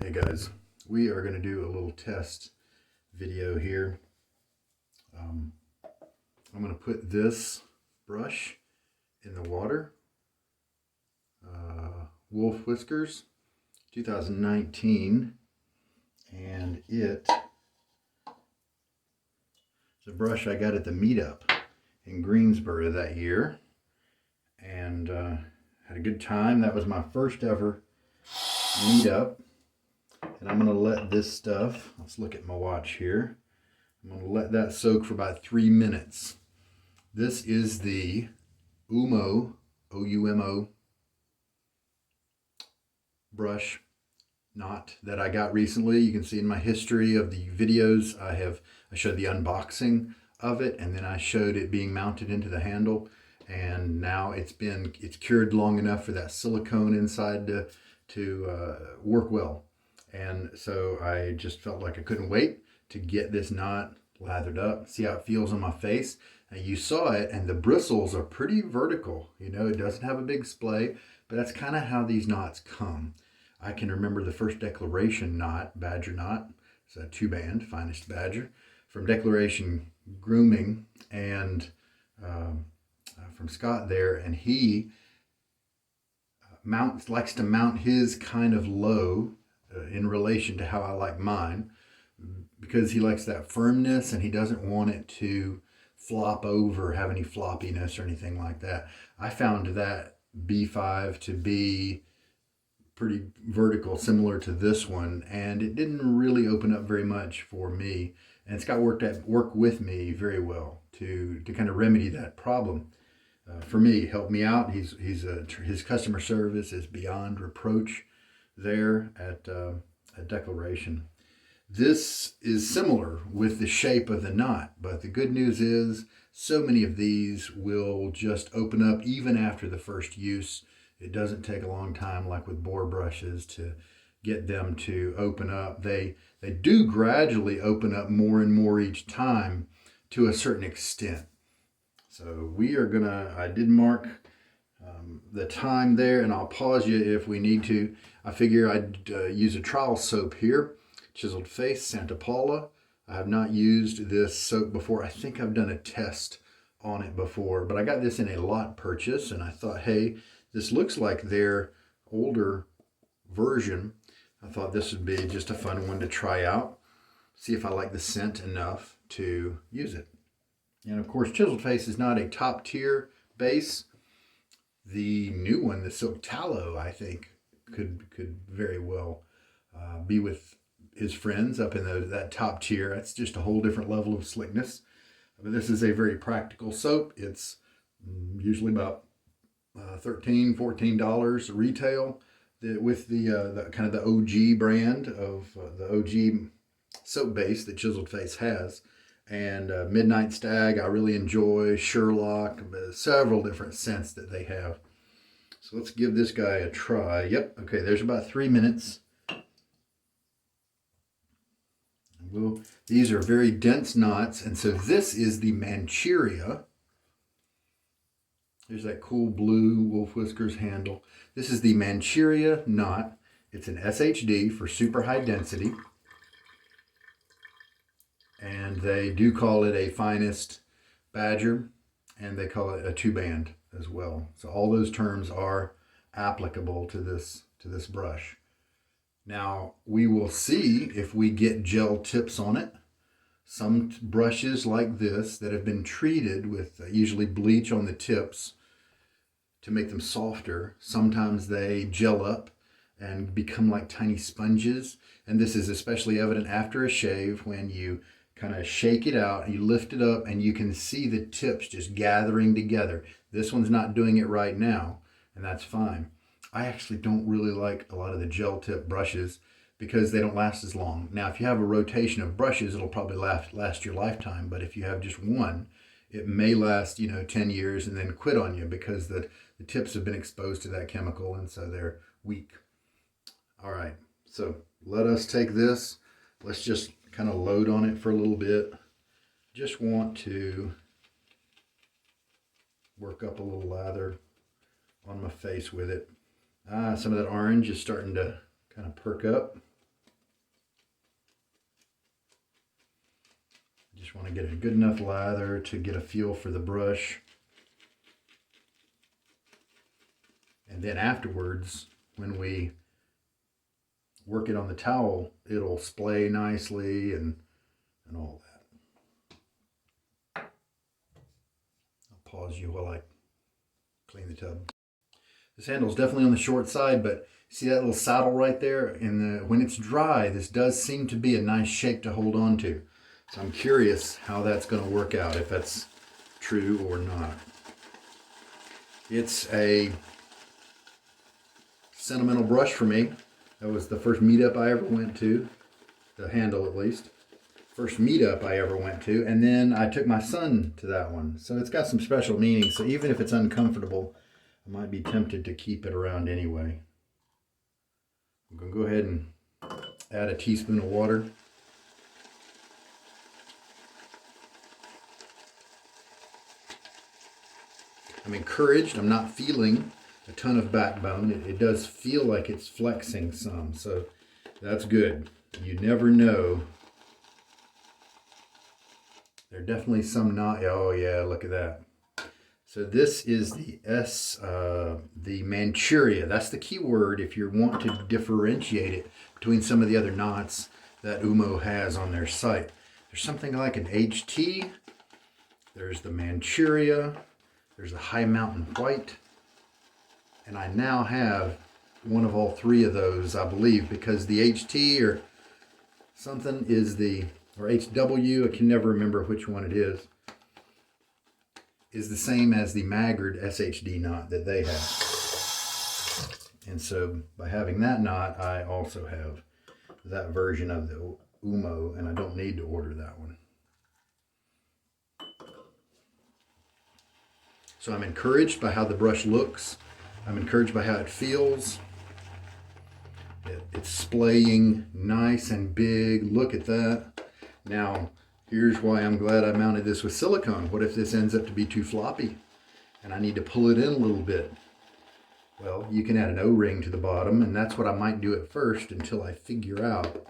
Hey guys, we are going to do a little test video here. I'm going to put this brush in the water. Wolf Whiskers 2019, and it's a brush I got at the meetup in Greensboro that year, and had a good time. That was my first ever meetup. And I'm going to let this stuff, let's look at my watch here. I'm going to let that soak for about 3 minutes. This is the Oumo, O-U-M-O, brush knot that I got recently. You can see in my history of the videos, I showed the unboxing of it, and then I showed it being mounted into the handle. And now it's cured long enough for that silicone inside to work well. And so I just felt like I couldn't wait to get this knot lathered up, see how it feels on my face. And you saw it, and the bristles are pretty vertical. You know, it doesn't have a big splay, but that's kind of how these knots come. I can remember the first Declaration knot, badger knot. It's a 2-band, Finest Badger, from Declaration Grooming, and from Scott there. And he likes to mount his kind of low in relation to how I like mine, because he likes that firmness and he doesn't want it to flop over, have any floppiness or anything like that. I found that B5 to be pretty vertical, similar to this one, and it didn't really open up very much for me. And Scott worked with me very well to kind of remedy that problem. For me, helped me out. His customer service is beyond reproach there at Declaration. This is similar with the shape of the knot, but the good news is so many of these will just open up even after the first use. It doesn't take a long time, like with boar brushes, to get them to open up. They do gradually open up more and more each time to a certain extent. So I did mark the time there, and I'll pause you if we need to. I figure I'd use a trial soap here, Chiseled Face Santa Paula. I have not used this soap before. I think I've done a test on it before, but I got this in a lot purchase, and I thought, hey, this looks like their older version. I thought this would be just a fun one to try out, see if I like the scent enough to use it. And of course, Chiseled Face is not a top tier base. The new one, the Silk Tallow, I think could very well be with his friends up in that top tier. That's just a whole different level of slickness. But this is a very practical soap. It's usually about $13, $14 retail. With the kind of the OG brand of the OG soap base that Chiseled Face has. And Midnight Stag, I really enjoy. Sherlock, several different scents that they have. So let's give this guy a try. Yep, okay, there's about 3 minutes. These are very dense knots, and so this is the Manchuria. There's that cool blue Wolf Whiskers handle. This is the Manchuria knot. It's an SHD for super high density. And they do call it a Finest Badger, and they call it a 2-band as well. So all those terms are applicable to this brush. Now we will see if we get gel tips on it. Some brushes like this that have been treated with usually bleach on the tips to make them softer, sometimes they gel up and become like tiny sponges. And this is especially evident after a shave, when you kind of shake it out, you lift it up, and you can see the tips just gathering together. This one's not doing it right now, and that's fine. I actually don't really like a lot of the gel tip brushes because they don't last as long. Now, if you have a rotation of brushes, it'll probably last your lifetime, but if you have just one, it may last, 10 years and then quit on you because the tips have been exposed to that chemical, and so they're weak. All right, so let us take this. Let's just kind of load on it for a little bit. Just want to work up a little lather on my face with it. Some of that orange is starting to kind of perk up. Just want to get a good enough lather to get a feel for the brush. And then afterwards, when we work it on the towel, it'll splay nicely and all that. I'll pause you while I clean the tub. This handle's definitely on the short side, but see that little saddle right there? And when it's dry, this does seem to be a nice shape to hold on to. So I'm curious how that's going to work out, if that's true or not. It's a sentimental brush for me. That was the first meetup I ever went to, the handle at least. First meetup I ever went to, and then I took my son to that one. So it's got some special meaning, so even if it's uncomfortable, I might be tempted to keep it around anyway. I'm going to go ahead and add a teaspoon of water. I'm encouraged. I'm not feeling a ton of backbone. It does feel like it's flexing some, so that's good. You never know. There are definitely some not. Oh yeah, look at that. So this is the Manchuria. That's the key word if you want to differentiate it between some of the other knots that Oumo has on their site. There's something like an HT. There's the Manchuria. There's the High Mountain White. And I now have one of all three of those, I believe, because the HT or something is or HW, I can never remember which one it is the same as the Maggard SHD knot that they have. And so by having that knot, I also have that version of the Oumo, and I don't need to order that one. So I'm encouraged by how the brush looks. I'm encouraged by how it feels. It's splaying nice and big. Look at that. Now, here's why I'm glad I mounted this with silicone. What if this ends up to be too floppy and I need to pull it in a little bit? Well, you can add an O-ring to the bottom, and that's what I might do at first until I figure out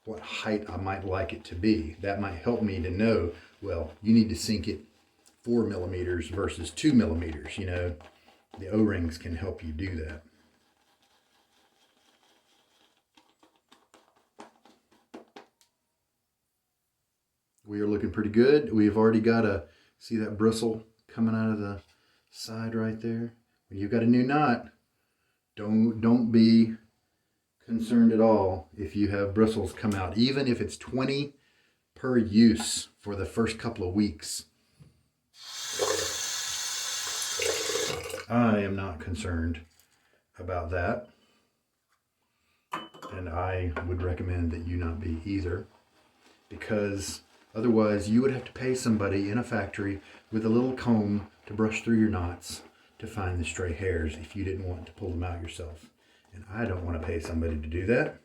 what height I might like it to be. That might help me to know, well, you need to sink it 4 millimeters versus 2 millimeters. You know, the O-rings can help you do that. We are looking pretty good. We've already got see that bristle coming out of the side right there? When you've got a new knot, don't be concerned at all if you have bristles come out, even if it's 20 per use for the first couple of weeks. I am not concerned about that, and I would recommend that you not be either, because otherwise you would have to pay somebody in a factory with a little comb to brush through your knots to find the stray hairs if you didn't want to pull them out yourself. And I don't want to pay somebody to do that.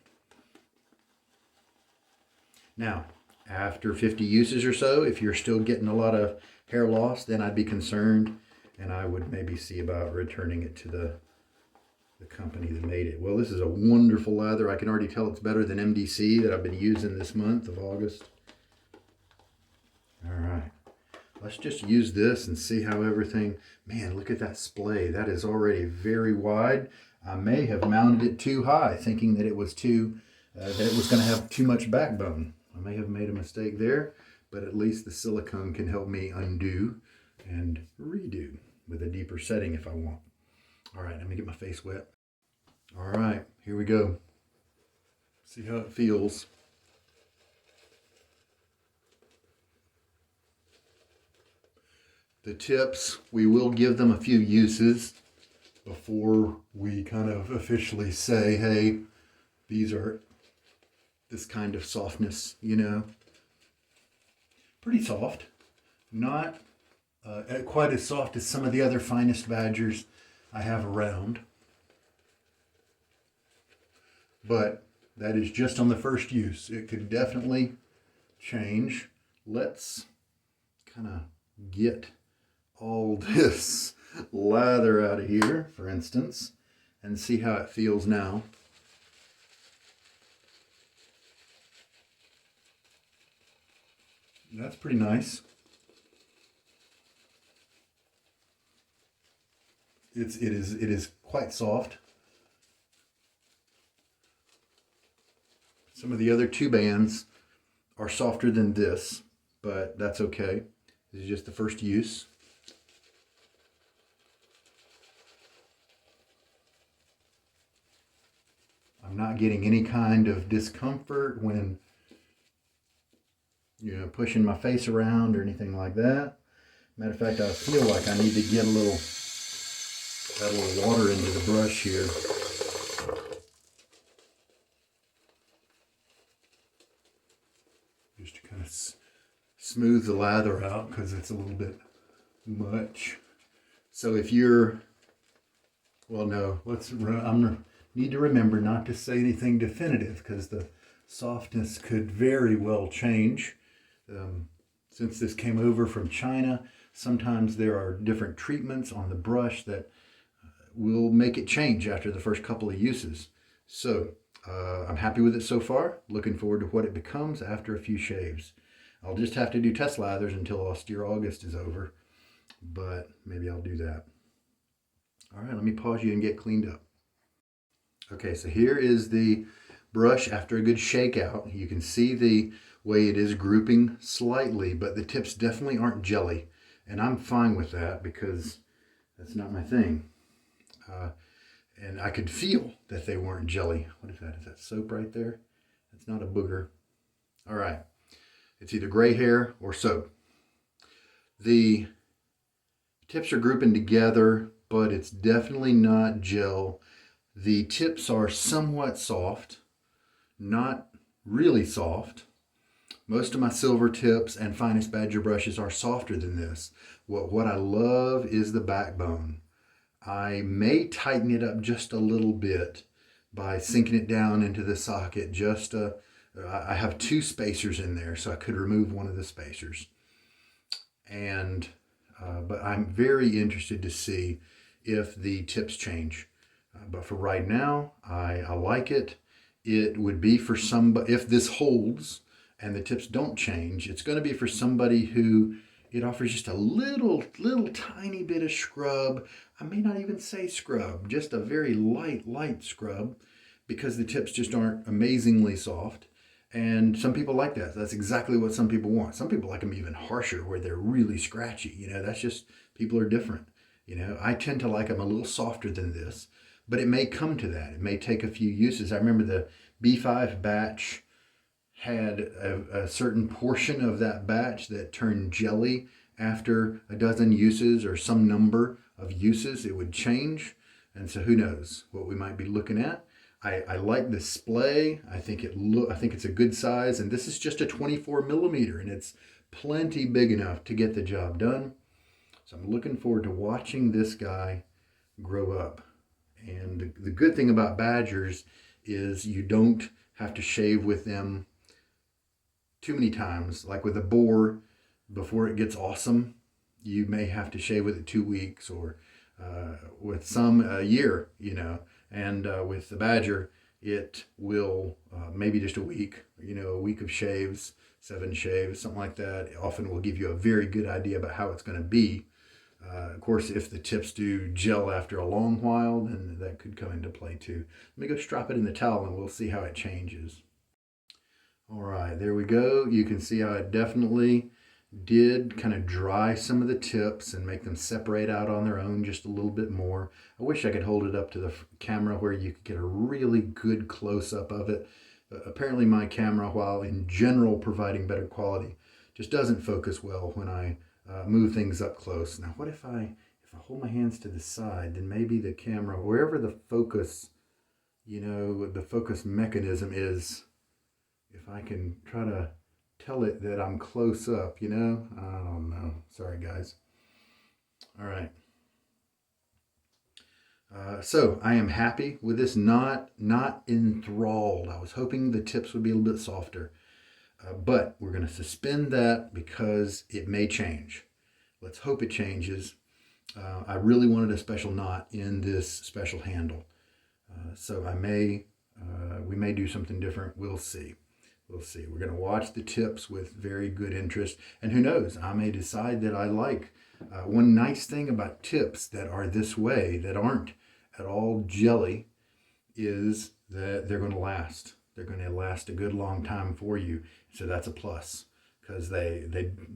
Now, after 50 uses or so, if you're still getting a lot of hair loss, then I'd be concerned, and I would maybe see about returning it to the company that made it. Well, this is a wonderful lather. I can already tell it's better than MDC that I've been using this month of August. All right, let's just use this and see how everything, man, look at that splay. That is already very wide. I may have mounted it too high, thinking that it was going to have too much backbone. I may have made a mistake there, but at least the silicone can help me undo and redo with a deeper setting if I want. All right, let me get my face wet. All right, here we go. See how it feels. The tips, we will give them a few uses before we kind of officially say, hey, these are this kind of softness, you know. Pretty soft. Not quite as soft as some of the other finest badgers I have around. But that is just on the first use. It could definitely change. Let's kind of get all this lather out of here, for instance, and see how it feels now. That's pretty nice. It is quite soft. Some of the other two bands are softer than this, but that's okay. This is just the first use. I'm not getting any kind of discomfort when, pushing my face around or anything like that. Matter of fact, I feel like I need to get a little water into the brush here. Just to kind of smooth the lather out because it's a little bit much. So if you're, well, no, I need to remember not to say anything definitive because the softness could very well change. Since this came over from China, sometimes there are different treatments on the brush that will make it change after the first couple of uses. So I'm happy with it so far. Looking forward to what it becomes after a few shaves. I'll just have to do test lathers until Austere August is over, but maybe I'll do that. All right, let me pause you and get cleaned up. Okay, so here is the brush after a good shake out. You can see the way it is grouping slightly, but the tips definitely aren't jelly. And I'm fine with that because that's not my thing. And I could feel that they weren't jelly. What is that? Is that soap right there? It's not a booger. All right. It's either gray hair or soap. The tips are grouping together, but it's definitely not gel. The tips are somewhat soft, not really soft. Most of my silver tips and finest badger brushes are softer than this. What I love is the backbone. I may tighten it up just a little bit by sinking it down into the socket. I have two spacers in there, so I could remove one of the spacers. But I'm very interested to see if the tips change. But for right now, I like it. It would be for somebody, if this holds and the tips don't change, it's going to be for somebody who it offers just a little tiny bit of scrub. I may not even say scrub, just a very light scrub because the tips just aren't amazingly soft. And some people like that. That's exactly what some people want. Some people like them even harsher where they're really scratchy. That's just, people are different. I tend to like them a little softer than this, but it may come to that. It may take a few uses. I remember the B5 batch had a certain portion of that batch that turned jelly after a dozen uses or some number of uses. It would change. And so who knows what we might be looking at. I like the splay. I think it's a good size, and this is just a 24 millimeter, and it's plenty big enough to get the job done. So I'm looking forward to watching this guy grow up. And the good thing about badgers is you don't have to shave with them too many times. Like with a boar, before it gets awesome, you may have to shave with it 2 weeks, or with some a year, And with the badger, it will maybe just a week, a week of shaves, 7 shaves, something like that. It often will give you a very good idea about how it's going to be. Of course, if the tips do gel after a long while, then that could come into play too. Let me go strap it in the towel and we'll see how it changes. All right, there we go. You can see how it definitely did kind of dry some of the tips and make them separate out on their own just a little bit more. I wish I could hold it up to the camera where you could get a really good close-up of it. Apparently my camera, while in general providing better quality, just doesn't focus well when I move things up close. Now what if I hold my hands to the side, then maybe the camera, wherever the focus, the focus mechanism is, if I can try to tell it that I'm close up, I don't know. Sorry, guys. All right. So I am happy with this, not enthralled. I was hoping the tips would be a little bit softer, but we're going to suspend that because it may change. Let's hope it changes. I really wanted a special knot in this special handle. So we may do something different. We'll see. we'll see. We're going to watch the tips with very good interest. And who knows, I may decide that I like. One nice thing about tips that are this way, that aren't at all jelly, is that they're going to last. They're going to last a good long time for you. So that's a plus, because they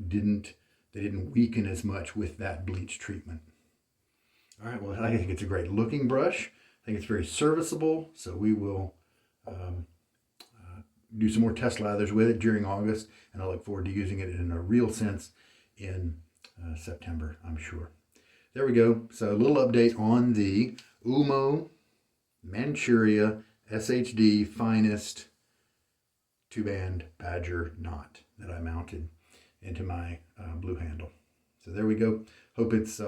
didn't weaken as much with that bleach treatment. All right, well, I think it's a great looking brush. I think it's very serviceable. So we will do some more test lathers with it during August, and I look forward to using it in a real sense in September, I'm sure. There we go. So a little update on the Oumo Manchuria SHD Finest 2-band Badger knot that I mounted into my blue handle. So there we go. Hope it's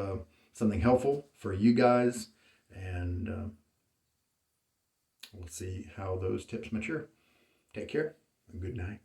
something helpful for you guys, and we'll see how those tips mature. Take care and good night.